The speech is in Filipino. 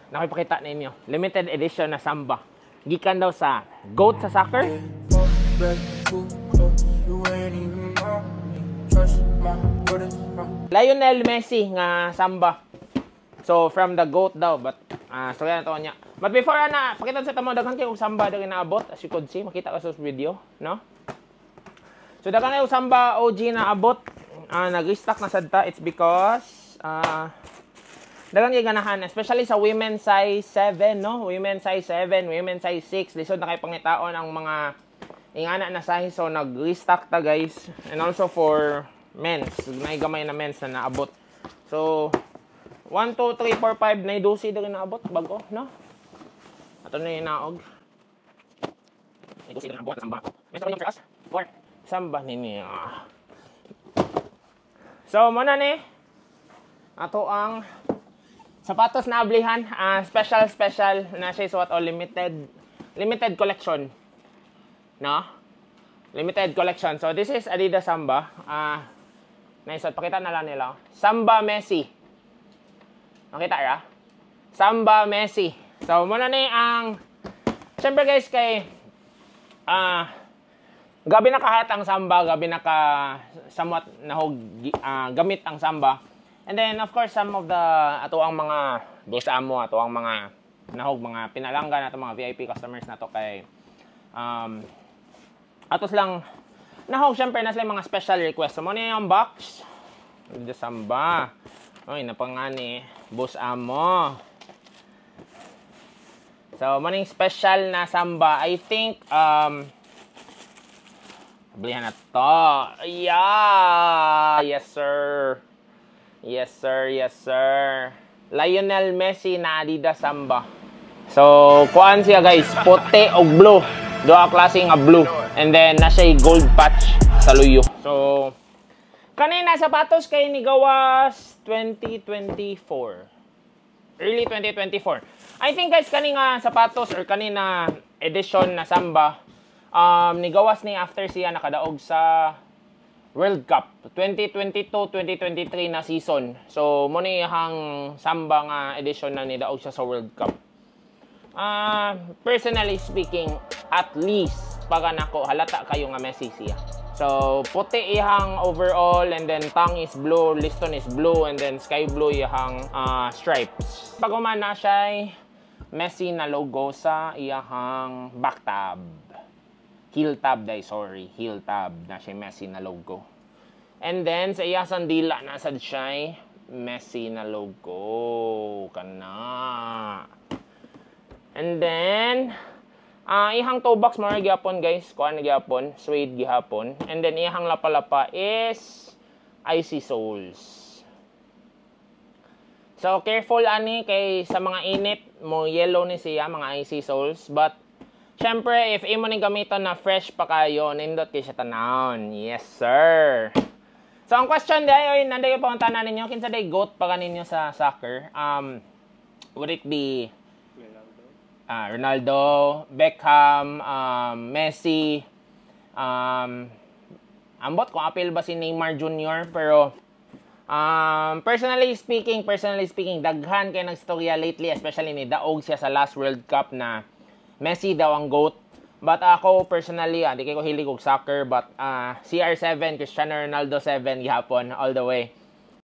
nakipakita ninyo. Limited edition na Samba. Gikan daw sa GOAT sa soccer. Lionel Messi nga Samba. So from the GOAT daw, but so yan to niya. But before na pakita sa tamo daghan kay og Samba daghan naabot, as you could see, makita ka sa video, no? So daghan kay og Samba OG na abot. Nag-restock na sadta. It's because daghang ganahan, especially sa women size 7, no? Women size 7, women size 6. Lisod na kay pangitaon ang mga ingana na size. So nag-restock ta, guys. And also for men's, may gamay na men's na naabot. So 1, 2, 3, 4, 5 na idusi din naabot bago, no? Ato na yung naog. Idusi din naabot Samba. Meron yung first 4 Samba ninyo. So muna ni ato ang sapatos na ablihan, special na siya suot o limited collection, no? Limited collection. So this is Adidas Samba. Nice, pakita na lang nila. Samba Messi. Nakita ra? Samba Messi. So muna ni ang syempre guys kay gabi na kahat ang Samba, gabi na ka somewhat nahog gamit ang Samba. And then, of course, some of the ato ang mga boss amo, ato ang mga nahog, mga pinalanggan, ato mga VIP customers na to kay atos lang nahog, syempre, na sila mga special request. So, muna yung box. The Samba. Oy, napangani. Boss amo. So, muna yung special na Samba. I think, ablihan na to. Yeah! Yes, sir. Yes, sir. Yes, sir. Lionel Messi na Adidas Samba. So, kuan siya guys. Puti o blue. Doa klase nga blue. And then, nasa gold patch sa luyo. So, kanina sapatos kay ni gawas 2024. Early 2024. I think guys, kanina sapatos or kanina edition na Samba, ni gawas ni after siya nakadaog sa World Cup 2022-2023 na season. So mo ni hang Samba nga edition na ni daog siya sa World Cup. Personally speaking, at least pag nako halata kayo nga Messi siya. So puti ihang overall, and then tang is blue, liston is blue, and then sky blue ihang stripes. Pag na siya Messi na logo sa iyahang back tab. Heel tab day, sorry. Heel tab na siya Messi na logo. And then, sa iya sandila, nasa siya Messi na logo. Kana. And then, ihang toe box, mga gihapon guys. Kuha na gihapon. Suede gihapon. And then, ihang lapalapa is icy soles. So, careful ani kay sa mga init mo, yellow ni siya, mga icy soles. But, syempre, if imo ning gamiton na fresh pa kayo, nindot kay siya tanawon. Yes, sir. So, ang question day, nanday po ang tanan ninyo, kinsa day GOAT pa kaninyo sa soccer? Would it be Ronaldo, Beckham, Messi, ambot kung apil ba si Neymar Jr. Pero, personally speaking, daghan kay nagstorya lately, especially ni daog siya sa last World Cup na Messi daw ang GOAT. But ako personally, di ko hilig og soccer, but CR7, Cristiano Ronaldo 7 gihapon all the way.